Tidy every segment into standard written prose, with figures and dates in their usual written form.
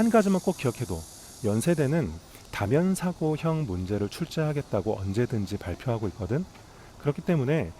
한 가지만 꼭 기억해도 연세대는 다면사고형 문제를 출제하겠다고 언제든지 발표하고 있거든. 그렇기 때문에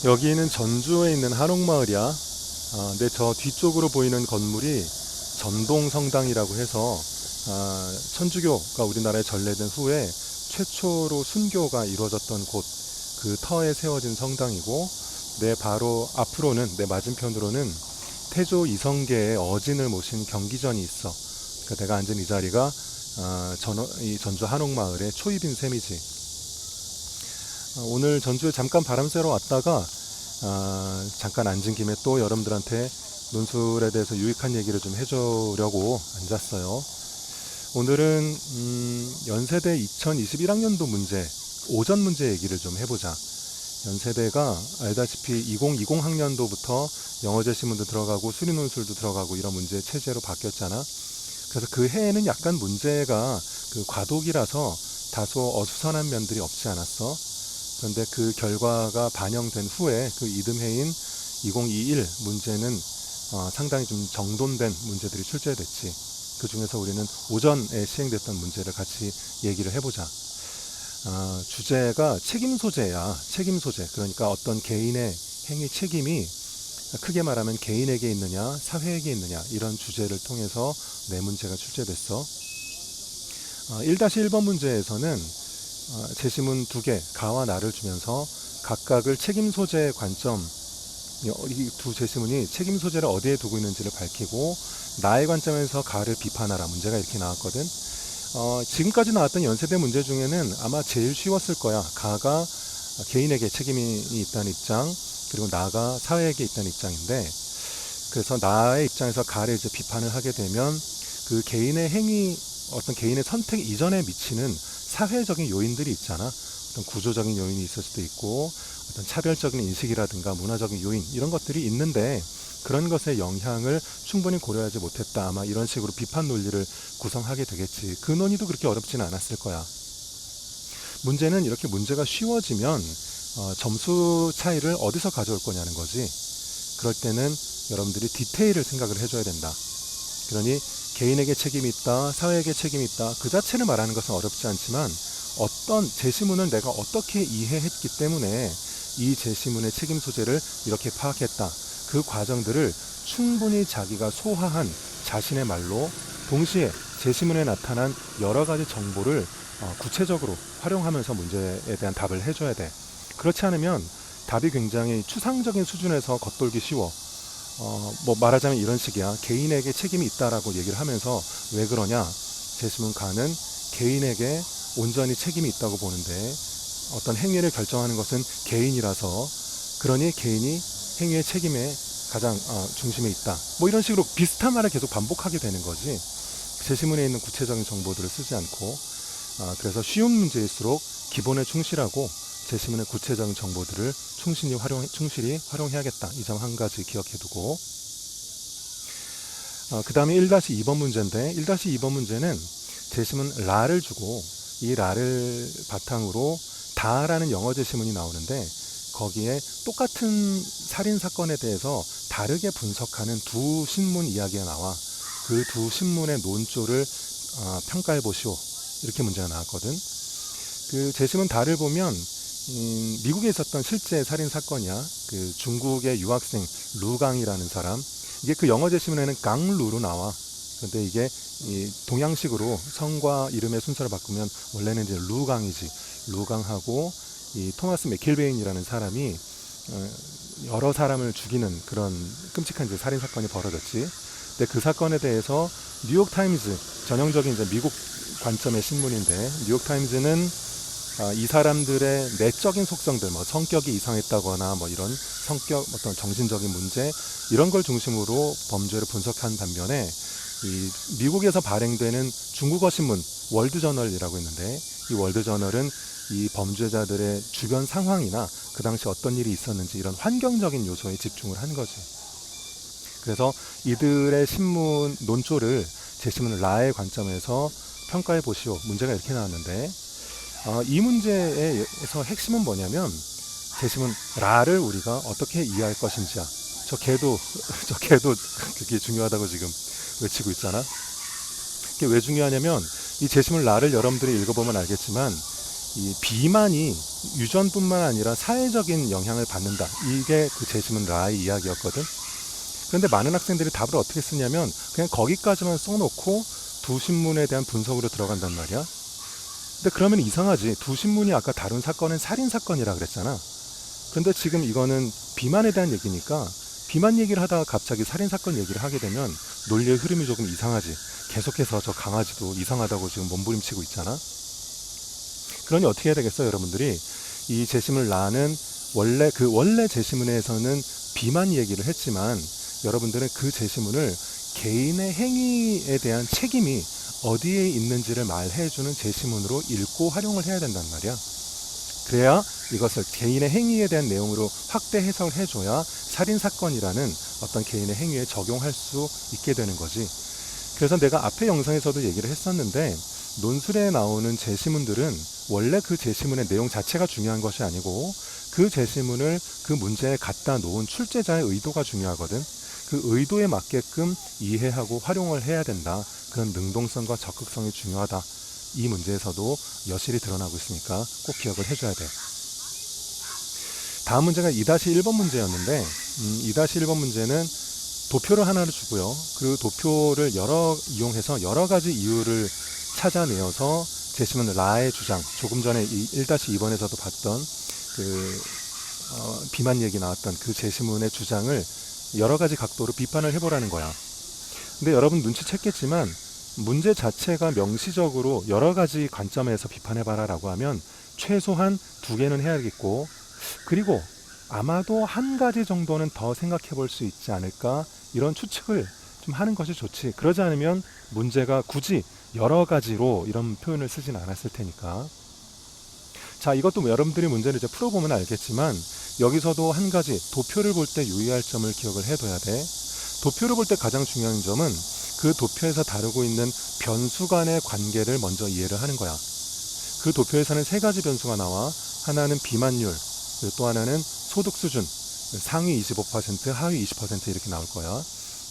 여기는 전주에 있는 한옥마을이야. 근데 저 뒤쪽으로 보이는 건물이 전동성당이라고 해서 천주교가 우리나라에 전래된 후에 최초로 순교가 이루어졌던 곳, 그 터에 세워진 성당이고, 내 바로 앞으로는, 내 맞은편으로는 태조 이성계의 어진을 모신 경기전이 있어. 그러니까 내가 앉은 이 자리가 이 전주 한옥마을의 초입인 셈이지. 오늘 전주에 잠깐 바람 쐬러 왔다가 잠깐 앉은 김에 또 여러분들한테 논술에 대해서 유익한 얘기를 좀 해주려고 앉았어요. 오늘은 연세대 2021학년도 문제, 오전 문제 얘기를 좀 해보자. 연세대가 알다시피 2020 학년도부터 영어제시문도 들어가고 수리논술도 들어가고 이런 문제 체제로 바뀌었잖아. 그래서 그 해에는 약간 문제가 그 과도기라서 다소 어수선한 면들이 없지 않았어. 그런데 그 결과가 반영된 후에 그 이듬해인 2021 문제는 상당히 좀 정돈된 문제들이 출제됐지. 그 중에서 우리는 오전에 시행됐던 문제를 같이 얘기를 해보자. 주제가 책임 소재야. 책임 소재. 그러니까 어떤 개인의 행위 책임이 크게 말하면 개인에게 있느냐, 사회에게 있느냐, 이런 주제를 통해서 네 문제가 출제됐어. 1-1번 문제에서는 제시문 두 개, 가와 나를 주면서 각각을 책임 소재의 관점, 이 두 제시문이 책임 소재를 어디에 두고 있는지를 밝히고, 나의 관점에서 가를 비판하라 문제가 이렇게 나왔거든. 지금까지 나왔던 연세대 문제 중에는 아마 제일 쉬웠을 거야. 가가 개인에게 책임이 있다는 입장, 그리고 나가 사회에게 있다는 입장인데, 그래서 나의 입장에서 가를 이제 비판을 하게 되면 그 개인의 행위, 어떤 개인의 선택 이전에 미치는 사회적인 요인들이 있잖아. 어떤 구조적인 요인이 있을 수도 있고, 어떤 차별적인 인식이라든가 문화적인 요인, 이런 것들이 있는데, 그런 것의 영향을 충분히 고려하지 못했다. 아마 이런 식으로 비판 논리를 구성하게 되겠지. 그 논의도 그렇게 어렵지는 않았을 거야. 문제는 이렇게 문제가 쉬워지면 점수 차이를 어디서 가져올 거냐는 거지. 그럴 때는 여러분들이 디테일을 생각을 해줘야 된다. 그러니 개인에게 책임이 있다, 사회에게 책임이 있다, 그 자체를 말하는 것은 어렵지 않지만 어떤 제시문을 내가 어떻게 이해했기 때문에 이 제시문의 책임 소재를 이렇게 파악했다. 그 과정들을 충분히 자기가 소화한 자신의 말로 동시에 제시문에 나타난 여러 가지 정보를 구체적으로 활용하면서 문제에 대한 답을 해줘야 돼. 그렇지 않으면 답이 굉장히 추상적인 수준에서 겉돌기 쉬워. 뭐 말하자면 이런 식이야. 개인에게 책임이 있다라고 얘기를 하면서 왜 그러냐? 제시문 가는 개인에게 온전히 책임이 있다고 보는데 어떤 행위를 결정하는 것은 개인이라서 그러니 개인이 행위의 책임에 가장 중심에 있다. 뭐 이런 식으로 비슷한 말을 계속 반복하게 되는 거지. 제시문에 있는 구체적인 정보들을 쓰지 않고 그래서 쉬운 문제일수록 기본에 충실하고 제시문의 구체적인 정보들을 충실히 활용해야겠다. 이 점 한 가지 기억해두고 그 다음에 1-2번 문제인데 1-2번 문제는 제시문 라를 주고 이 라를 바탕으로 다라는 영어 제시문이 나오는데 거기에 똑같은 살인사건에 대해서 다르게 분석하는 두 신문 이야기가 나와. 그 두 신문의 논조를 평가해 보시오. 이렇게 문제가 나왔거든. 그 제시문 다를 보면 미국에 있었던 실제 살인사건이야. 그 중국의 유학생 루강이라는 사람. 이게 그 영어 제시문에는 강루로 나와. 그런데 이게 동양식으로 성과 이름의 순서를 바꾸면 원래는 이제 루강이지. 루강하고 이 토마스 맥킬베인이라는 사람이 여러 사람을 죽이는 그런 끔찍한 이제 살인 사건이 벌어졌지. 근데 그 사건에 대해서 뉴욕타임즈, 전형적인 이제 미국 관점의 신문인데 뉴욕타임즈는 이 사람들의 내적인 속성들, 뭐 성격이 이상했다거나 뭐 이런 성격, 어떤 정신적인 문제 이런 걸 중심으로 범죄를 분석한 반면에 이 미국에서 발행되는 중국어 신문 월드저널이라고 있는데 이 월드저널은 이 범죄자들의 주변 상황이나 그 당시 어떤 일이 있었는지 이런 환경적인 요소에 집중을 한 거지. 그래서 이들의 신문 논조를 제시문 라의 관점에서 평가해 보시오. 문제가 이렇게 나왔는데 이 문제에서 핵심은 뭐냐면 제시문 라를 우리가 어떻게 이해할 것인지야. 저 개도 저 개도 그게 중요하다고 지금 외치고 있잖아. 그게 왜 중요하냐면 이 제시문 라를 여러분들이 읽어보면 알겠지만 이 비만이 유전뿐만 아니라 사회적인 영향을 받는다. 이게 그 제시문 라의 이야기였거든. 그런데 많은 학생들이 답을 어떻게 쓰냐면 그냥 거기까지만 써놓고 두 신문에 대한 분석으로 들어간단 말이야. 근데 그러면 이상하지. 두 신문이 아까 다룬 사건은 살인사건이라 그랬잖아. 근데 지금 이거는 비만에 대한 얘기니까 비만 얘기를 하다가 갑자기 살인사건 얘기를 하게 되면 논리의 흐름이 조금 이상하지. 계속해서 저 강아지도 이상하다고 지금 몸부림치고 있잖아. 그러니 어떻게 해야 되겠어, 여러분들이? 이 제시문 라는 원래 제시문에서는 비만 얘기를 했지만 여러분들은 그 제시문을 개인의 행위에 대한 책임이 어디에 있는지를 말해주는 제시문으로 읽고 활용을 해야 된단 말이야. 그래야 이것을 개인의 행위에 대한 내용으로 확대 해석을 해줘야 살인사건이라는 어떤 개인의 행위에 적용할 수 있게 되는 거지. 그래서 내가 앞에 영상에서도 얘기를 했었는데 논술에 나오는 제시문들은 원래 그 제시문의 내용 자체가 중요한 것이 아니고 그 제시문을 그 문제에 갖다 놓은 출제자의 의도가 중요하거든. 그 의도에 맞게끔 이해하고 활용을 해야 된다. 그런 능동성과 적극성이 중요하다. 이 문제에서도 여실히 드러나고 있으니까 꼭 기억을 해줘야 돼. 다음 문제가 2-1번 문제였는데 2-1번 문제는 도표를 하나를 주고요. 그 도표를 이용해서 여러 가지 이유를 찾아내어서 제시문 라의 주장, 조금 전에 이 1-2번에서도 봤던 그 비만 얘기 나왔던 그 제시문의 주장을 여러 가지 각도로 비판을 해보라는 거야. 근데 여러분 눈치챘겠지만 문제 자체가 명시적으로 여러 가지 관점에서 비판해봐라 라고 하면 최소한 2개는 해야겠고, 그리고 아마도 한 가지 정도는 더 생각해 볼 수 있지 않을까, 이런 추측을 좀 하는 것이 좋지. 그러지 않으면 문제가 굳이 여러 가지로 이런 표현을 쓰진 않았을 테니까. 자, 이것도 여러분들이 문제를 이제 풀어보면 알겠지만 여기서도 한 가지 도표를 볼 때 유의할 점을 기억을 해둬야 돼. 도표를 볼 때 가장 중요한 점은 그 도표에서 다루고 있는 변수 간의 관계를 먼저 이해를 하는 거야. 그 도표에서는 3가지 변수가 나와. 하나는 비만율, 또 하나는 소득 수준, 상위 25%, 하위 20% 이렇게 나올 거야.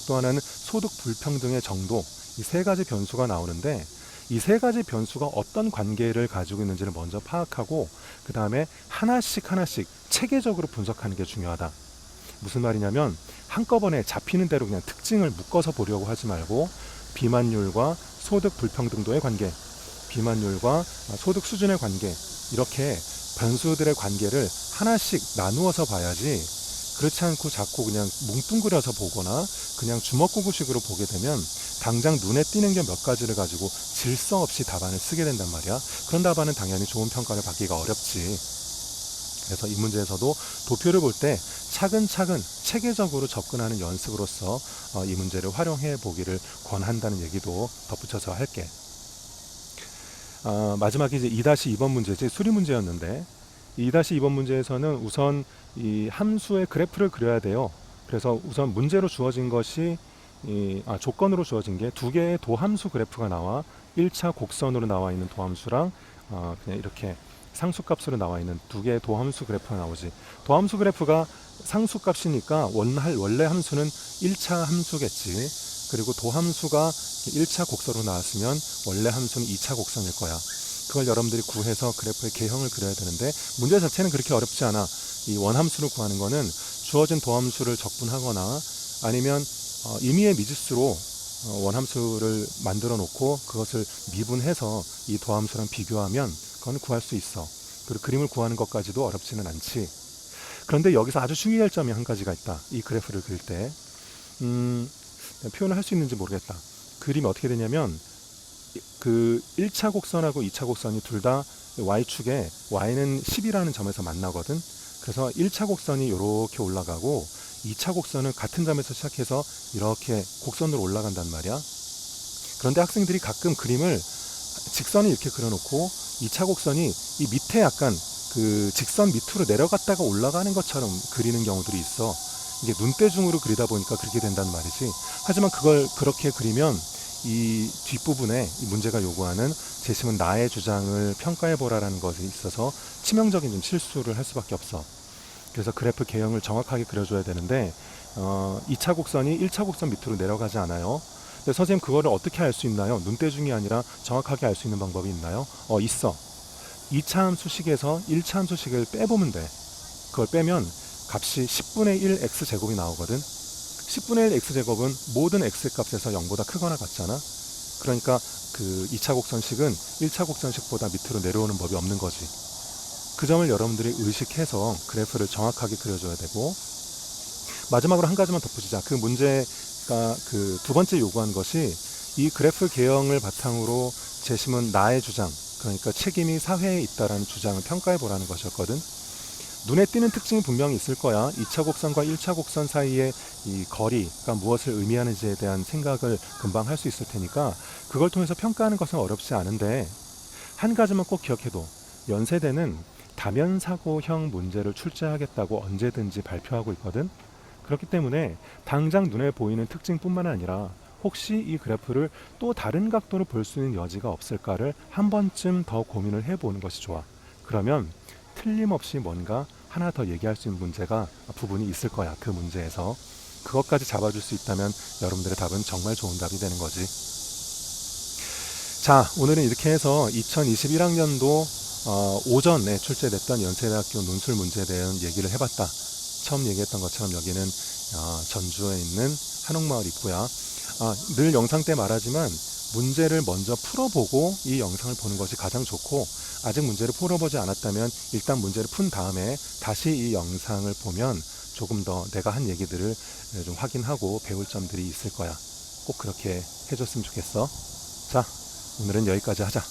또 하나는 소득 불평등의 정도, 이 3가지 변수가 나오는데 이 3가지 변수가 어떤 관계를 가지고 있는지를 먼저 파악하고 그 다음에 하나씩 체계적으로 분석하는 게 중요하다. 무슨 말이냐면 한꺼번에 잡히는 대로 그냥 특징을 묶어서 보려고 하지 말고 비만율과 소득 불평등도의 관계, 비만율과 소득 수준의 관계, 이렇게 변수들의 관계를 하나씩 나누어서 봐야지, 그렇지 않고 자꾸 그냥 뭉뚱그려서 보거나 그냥 주먹구구식으로 보게 되면 당장 눈에 띄는 게 몇 가지를 가지고 질서 없이 답안을 쓰게 된단 말이야. 그런 답안은 당연히 좋은 평가를 받기가 어렵지. 그래서 이 문제에서도 도표를 볼 때 차근차근 체계적으로 접근하는 연습으로서 이 문제를 활용해 보기를 권한다는 얘기도 덧붙여서 할게. 마지막에 이제 2-2번 문제지, 수리 문제였는데 2-2번 문제에서는 우선 이 함수의 그래프를 그려야 돼요. 그래서 우선 문제로 주어진 것이 조건으로 주어진 게 2개의 도함수 그래프가 나와. 1차 곡선으로 나와 있는 도함수랑 그냥 이렇게 상수값으로 나와 있는 2개의 도함수 그래프가 나오지. 도함수 그래프가 상수값이니까 원래 함수는 1차 함수겠지. 그리고 도함수가 1차 곡선으로 나왔으면 원래 함수는 2차 곡선일 거야. 그걸 여러분들이 구해서 그래프의 개형을 그려야 되는데 문제 자체는 그렇게 어렵지 않아. 이 원함수를 구하는 거는 주어진 도함수를 적분하거나 아니면 임의의 미지수로 원함수를 만들어 놓고 그것을 미분해서 이 도함수랑 비교하면 그건 구할 수 있어. 그리고 그림을 구하는 것까지도 어렵지는 않지. 그런데 여기서 아주 주의할 점이 한 가지가 있다. 이 그래프를 그릴 때 표현을 할 수 있는지 모르겠다. 그림이 어떻게 되냐면 그 1차 곡선하고 2차 곡선이 둘 다 y축에 y는 10이라는 점에서 만나거든. 그래서 1차 곡선이 이렇게 올라가고 2차 곡선은 같은 점에서 시작해서 이렇게 곡선으로 올라간단 말이야. 그런데 학생들이 가끔 그림을 직선을 이렇게 그려놓고 2차 곡선이 이 밑에 약간 그 직선 밑으로 내려갔다가 올라가는 것처럼 그리는 경우들이 있어. 이게 눈대중으로 그리다 보니까 그렇게 된단 말이지. 하지만 그걸 그렇게 그리면 이 뒷부분에 이 문제가 요구하는 제시문 나의 주장을 평가해보라라는 것에 있어서 치명적인 좀 실수를 할 수밖에 없어. 그래서 그래프 개형을 정확하게 그려줘야 되는데 2차 곡선이 1차 곡선 밑으로 내려가지 않아요. 근데 선생님 그거를 어떻게 알 수 있나요? 눈대중이 아니라 정확하게 알 수 있는 방법이 있나요? 있어. 2차 함수식에서 1차 함수식을 빼보면 돼. 그걸 빼면 값이 10분의 1 x제곱이 나오거든. 10분의 1 x제곱은 모든 x값에서 0보다 크거나 같잖아. 그러니까 그 2차 곡선식은 1차 곡선식보다 밑으로 내려오는 법이 없는 거지. 그 점을 여러분들이 의식해서 그래프를 정확하게 그려줘야 되고, 마지막으로 한 가지만 덧붙이자. 그 문제가 그 두 번째 요구한 것이 이 그래프 개형을 바탕으로 재심은 나의 주장, 그러니까 책임이 사회에 있다라는 주장을 평가해 보라는 것이었거든. 눈에 띄는 특징이 분명히 있을 거야. 2차 곡선과 1차 곡선 사이의 이 거리가 무엇을 의미하는지에 대한 생각을 금방 할 수 있을 테니까 그걸 통해서 평가하는 것은 어렵지 않은데, 한 가지만 꼭 기억해도 연세대는 다면사고형 문제를 출제하겠다고 언제든지 발표하고 있거든. 그렇기 때문에 당장 눈에 보이는 특징뿐만 아니라 혹시 이 그래프를 또 다른 각도로 볼 수 있는 여지가 없을까를 한 번쯤 더 고민을 해보는 것이 좋아. 그러면 틀림없이 뭔가 하나 더 얘기할 수 있는 문제가 부분이 있을 거야. 그 문제에서 그것까지 잡아줄 수 있다면 여러분들의 답은 정말 좋은 답이 되는 거지. 자, 오늘은 이렇게 해서 2021학년도 오전에 출제됐던 연세대학교 논술 문제에 대한 얘기를 해봤다. 처음 얘기했던 것처럼 여기는 전주에 있는 한옥마을 입구야. 늘 영상 때 말하지만 문제를 먼저 풀어보고 이 영상을 보는 것이 가장 좋고, 아직 문제를 풀어보지 않았다면 일단 문제를 푼 다음에 다시 이 영상을 보면 조금 더 내가 한 얘기들을 좀 확인하고 배울 점들이 있을 거야. 꼭 그렇게 해줬으면 좋겠어. 자, 오늘은 여기까지 하자.